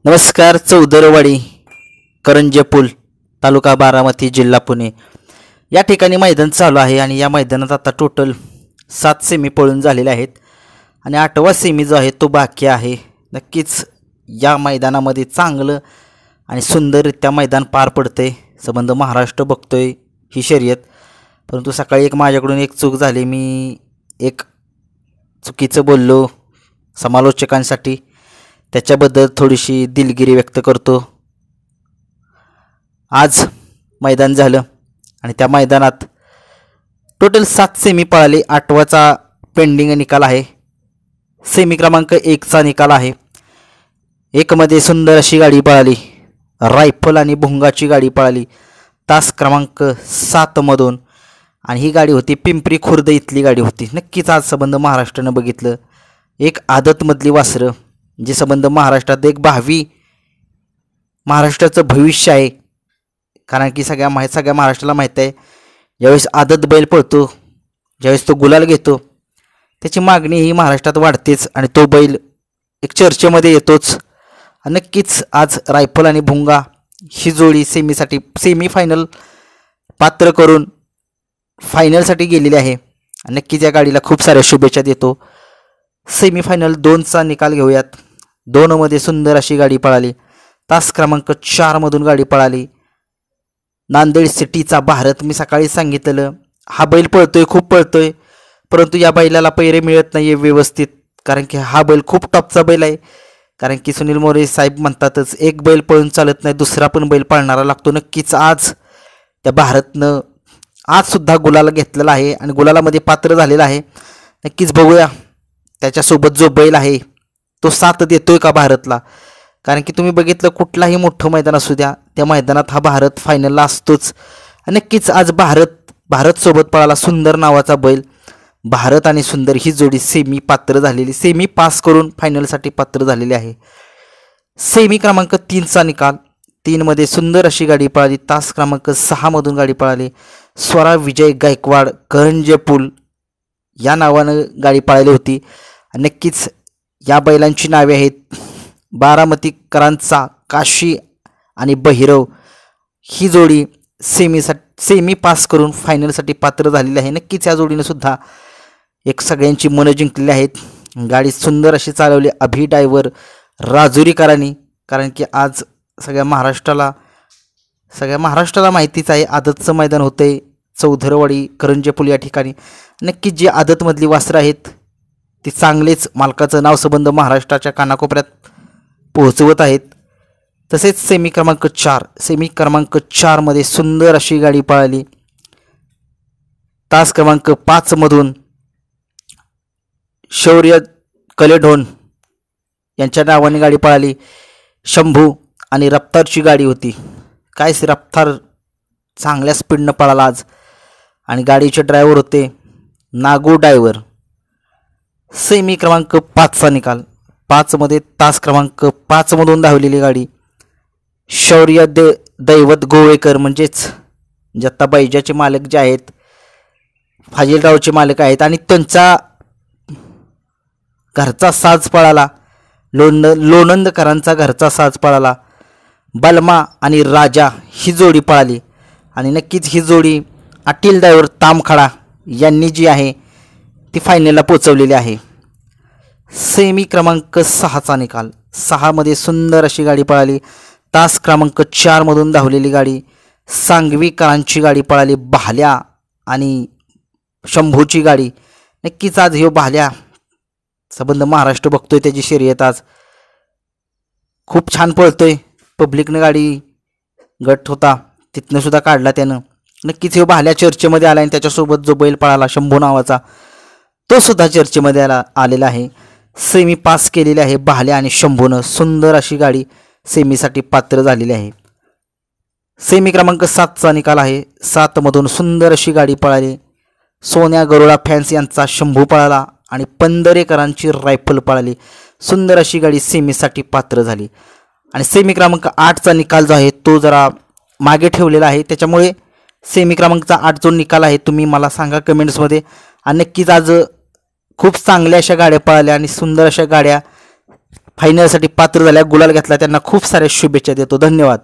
नमस्कार. चौदरवाडी करंजे पूल तालुका बारामती जिल्हा पुणे या ठिकाणी मैदान चालू आहे आणि या मैदानात आता टोटल 7 सेमी पळून झालेले आहेत आणि 8वा सेमी जो आहे तो बाकी आहे. नक्कीच या मैदानामध्ये चांगलं आणि सुंदररित्या मैदान पार पडते. संबंध महाराष्ट्र बघतोय ही शर्यत. परंतु सकाळी माझ्याकडून एक चूक झाली. मी एक चुकीचं बोललो समालोचकांसाठी. त्याच्याबद्दल थोडीशी दिलगिरी व्यक्त करतो. आज मैदान झालं आणि त्या मैदानात टोटल 7 सेमी पळाले. 8वाचा पेंडिंग निकाल आहे. सेमी क्रमांक 1चा निकाल आहे. 1 मध्ये सुंदर अशी गाडी पळाली. रायफल आणि भुंगाची गाडी पळाली तास क्रमांक 7 मधून आणि ही गाडी होती पिंपरी खुर्द इथली गाडी होती. नक्कीच आज संबंध महाराष्ट्रानं बघितलं. एक आदतमधली वासरं जे संबंध महाराष्ट्रात एक भावी महाराष्ट्राचं भविष्य आहे. कारण की सगळ्या महाराष्ट्राला माहीत आहे ज्यावेळेस आदत बैल पळतो, ज्यावेळेस तो गुलाल घेतो, त्याची मागणी ही महाराष्ट्रात वाढतेच आणि तो बैल एक चर्चेमध्ये येतोच. नक्कीच आज रायफल आणि भुंगा ही जोडी सेमीफायनल पात्र करून फायनलसाठी गेलेली आहे. नक्कीच या गाडीला खूप साऱ्या शुभेच्छा देतो. सेमीफायनल 2चा निकाल घेऊयात. 2 मध्ये सुंदर अशी गाडी पळाली. तास क्रमांक 4 मधून गाडी पळाली. नांदेड सिटीचा भारत. मी सकाळी सांगितलं हा बैल पळतोय, खूप पळतोय, परंतु या बैलाला पैरे मिळत नाही आहे व्यवस्थित. कारण की हा बैल खूप टॉपचा बैल आहे. कारण की सुनील मोरे साहेब म्हणतातच एक बैल पळून चालत नाही, दुसरा पण बैल पळणारा लागतो. नक्कीच आज त्या भारतनं आजसुद्धा गुलाल घेतलेला आहे आणि गुलालामध्ये पात्र झालेला आहे. नक्कीच बघूया त्याच्यासोबत जो बैल आहे तो साथ देतोय का भारतला. कारण की तुम्ही बघितलं कुठलाही मोठं मैदान असू द्या त्या मैदानात हा भारत फायनलला असतोच. नक्कीच आज भारत सोबत पळाला सुंदर नावाचा बैल. भारत आणि सुंदर ही जोडी सेमी पास करून फायनलसाठी पात्र झालेली आहे. सेमी क्रमांक 3चा निकाल. 3 मध्ये सुंदर अशी गाडी पळाली. तास क्रमांक 6 मधून गाडी पळाली. स्वरा विजय गायकवाड करंजे पूल या नावानं गाडी पळाली होती. नक्कीच या बैलांची नावे आहेत बारामतीकरांचा काशी आणि बहिरव. ही जोडी सेमी पास करून फायनलसाठी पात्र झालेली आहे. नक्कीच या जोडीने सुद्धा एक सगळ्यांची मनं जिंकलेली आहेत. गाडी सुंदर अशी चालवली अभि ड्रायव्हर राजुरीकरांनी. कारण की आज सगळ्या महाराष्ट्राला माहितीच आहे आदतचं मैदान होतंय चौधरवाडी करंजे पूल या ठिकाणी. नक्कीच जी आदतमधली वासरं आहेत ती चांगलेच मालकाचं नाव संबंध महाराष्ट्राच्या कानाकोपऱ्यात पोहोचवत आहेत. तसेच सेमी क्रमांक 4 मध्ये सुंदर अशी गाडी पळाली. तास क्रमांक 5 मधून शौर्य कलेढोन यांच्या नावाने गाडी पळाली. शंभू आणि रफ्तारची गाडी होती. काय रफ्तार चांगल्या स्पीडनं पळाला आज आणि गाडीचे ड्रायव्हर होते नागू ड्रायव्हर. सेमी क्रमांक 5चा निकाल. 5 मध्ये तास क्रमांक 5 मधून धावलेली गाडी शौर्य दैवत गोवेकर म्हणजेच जत्ता बैजाचे मालक जे आहेत फाजीलरावचे मालक आहेत आणि त्यांचा घरचा साज पळाला. लोणंदकरांचा घरचा साज पळाला. बलमा आणि राजा ही जोडी पळाली आणि नक्कीच ही जोडी अटील ड्रायव्हर तामखडा यांनी जी आहे ती फायनलला पोचवलेली आहे. सेमी क्रमांक 6चा निकाल. 6 मध्ये सुंदर अशी गाडी पळाली. तास क्रमांक 4 मधून धावलेली गाडी सांगवीकरांची गाडी पळाली. भाल्या आणि शंभूची गाडी. नक्कीच आज ह्यो भाल्या संबंध महाराष्ट्र बघतोय त्याची शर्यत आज खूप छान पळतोय. पब्लिकनं गाडी गट होता तिथनं सुद्धा काढला त्यानं. नक्कीच ह्यो भाल्या चर्चेमध्ये आला आणि त्याच्यासोबत जो बैल पळाला शंभू नावाचा तो सुद्धा चर्चेमध्ये आलेला आहे. सेमी पास केलेली आहे भाल्या आणि शंभूनं. सुंदर अशी गाडी सेमीसाठी पात्र झालेली आहे. सेमी क्रमांक 7चा निकाल आहे. 7 मधून सुंदर अशी गाडी पळाली. सोन्या गरुडा फॅन्स यांचा शंभू पळाला आणि पंधरेकरांची रायफल पळाली. सुंदर अशी गाडी सेमीसाठी पात्र झाली आणि सेमी क्रमांक 8चा निकाल जो आहे तो जरा मागे ठेवलेला आहे. त्याच्यामुळे सेमी क्रमांकचा 8 जो निकाल आहे तुम्ही मला सांगा कमेंट्समध्ये. आणि नक्कीच आज खूप चांगल्या अशा गाड्या पळाल्या आणि सुंदर अशा गाड्या फायनलसाठी पात्र झाल्या, गुलाल घेतला, त्यांना खूप साऱ्या शुभेच्छा देतो. धन्यवाद.